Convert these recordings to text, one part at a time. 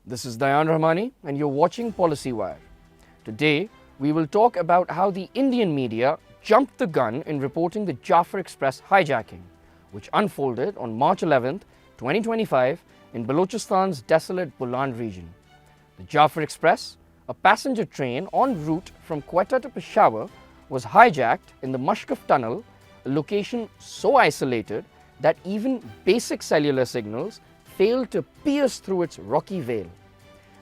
This is Dayan Rahmani and you're watching Policy Wire. Today, we will talk about how the Indian media jumped the gun in reporting the Jaffar Express hijacking, which unfolded on March 11, 2025 in Balochistan's desolate Bolan region. The Jaffar Express, a passenger train en route from Quetta to Peshawar, was hijacked in the Mushkaf Tunnel, a location so isolated that even basic cellular signals failed to pierce through its rocky veil.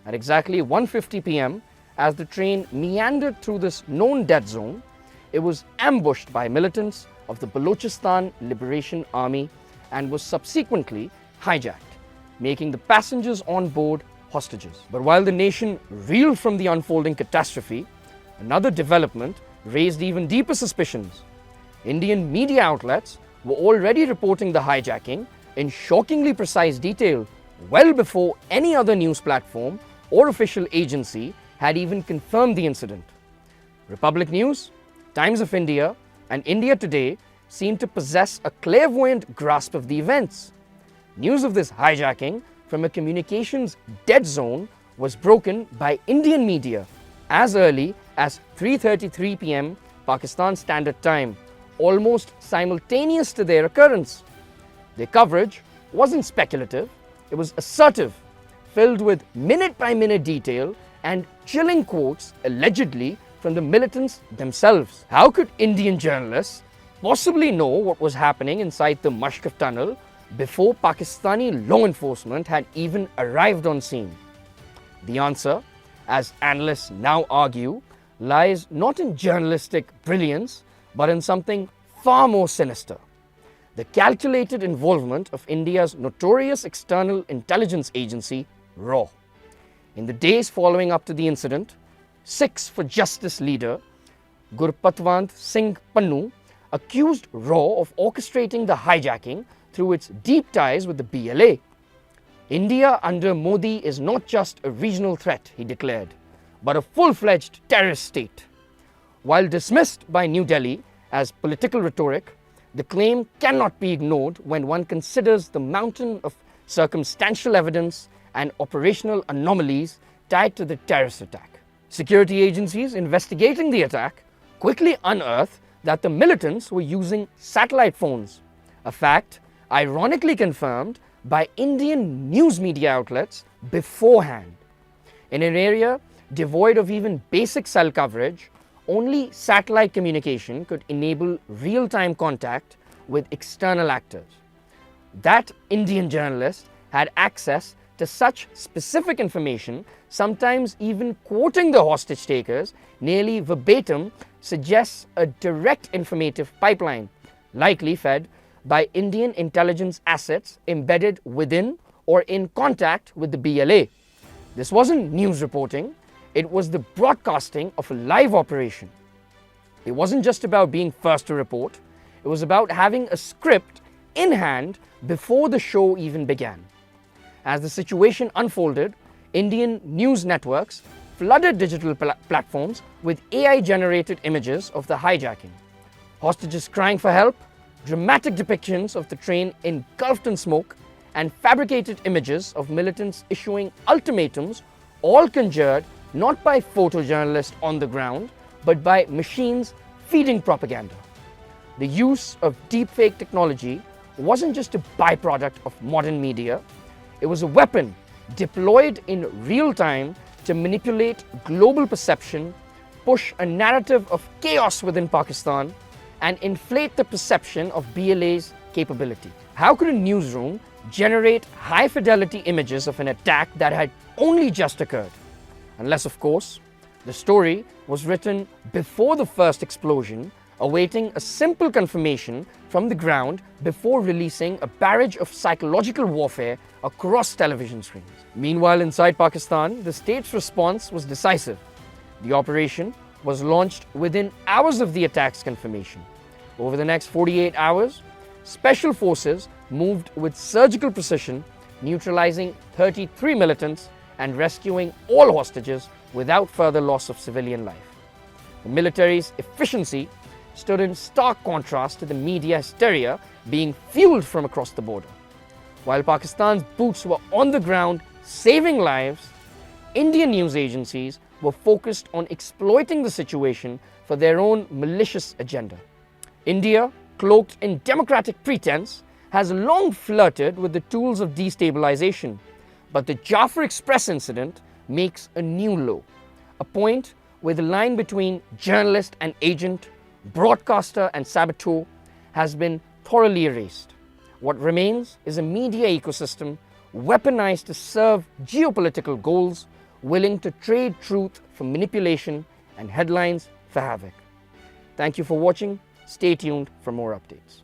At exactly 1:50 p.m., as the train meandered through this known dead zone, it was ambushed by militants of the Balochistan Liberation Army and was subsequently hijacked, making the passengers on board hostages. But while the nation reeled from the unfolding catastrophe, another development raised even deeper suspicions. Indian media outlets were already reporting the hijacking in shockingly precise detail well before any other news platform or official agency had even confirmed the incident. Republic News, Times of India, and India Today seemed to possess a clairvoyant grasp of the events. News of this hijacking from a communications dead zone was broken by Indian media as early as 3:33 p.m. Pakistan Standard Time, almost simultaneous to their occurrence. Their coverage wasn't speculative, it was assertive, filled with minute-by-minute detail and chilling quotes allegedly from the militants themselves. How could Indian journalists possibly know what was happening inside the Mushkaf Tunnel before Pakistani law enforcement had even arrived on scene? The answer, as analysts now argue, lies not in journalistic brilliance, but in something far more sinister: the calculated involvement of India's notorious external intelligence agency, RAW. In the days following up to the incident, Sikhs for Justice leader Gurpatwant Singh Pannu accused RAW of orchestrating the hijacking through its deep ties with the BLA. India under Modi is not just a regional threat, he declared, but a full-fledged terrorist state. While dismissed by New Delhi as political rhetoric, the claim cannot be ignored when one considers the mountain of circumstantial evidence and operational anomalies tied to the terrorist attack. Security agencies investigating the attack quickly unearthed that the militants were using satellite phones, a fact ironically confirmed by Indian news media outlets beforehand. In an area devoid of even basic cell coverage, only satellite communication could enable real-time contact with external actors. That Indian journalist had access to such specific information, sometimes even quoting the hostage takers nearly verbatim, suggests a direct informative pipeline, likely fed by Indian intelligence assets embedded within or in contact with the BLA. This wasn't news reporting, it was the broadcasting of a live operation. It wasn't just about being first to report, it was about having a script in hand before the show even began. As the situation unfolded, Indian news networks flooded digital platforms with AI-generated images of the hijacking. Hostages crying for help, dramatic depictions of the train engulfed in smoke, and fabricated images of militants issuing ultimatums, all conjured not by photojournalists on the ground, but by machines feeding propaganda. The use of deepfake technology wasn't just a byproduct of modern media, it was a weapon deployed in real time to manipulate global perception, push a narrative of chaos within Pakistan, and inflate the perception of BLA's capability. How could a newsroom generate high-fidelity images of an attack that had only just occurred? Unless, of course, the story was written before the first explosion, awaiting a simple confirmation from the ground before releasing a barrage of psychological warfare across television screens. Meanwhile, inside Pakistan, the state's response was decisive. The operation was launched within hours of the attack's confirmation. Over the next 48 hours, special forces moved with surgical precision, neutralizing 33 militants and rescuing all hostages without further loss of civilian life. The military's efficiency stood in stark contrast to the media hysteria being fueled from across the border. While Pakistan's boots were on the ground saving lives, Indian news agencies were focused on exploiting the situation for their own malicious agenda. India, cloaked in democratic pretense, has long flirted with the tools of destabilization, but the Jaffar Express incident makes a new low, a point where the line between journalist and agent, broadcaster and saboteur has been thoroughly erased. What remains is a media ecosystem weaponized to serve geopolitical goals, willing to trade truth for manipulation and headlines for havoc. Thank you for watching. Stay tuned for more updates.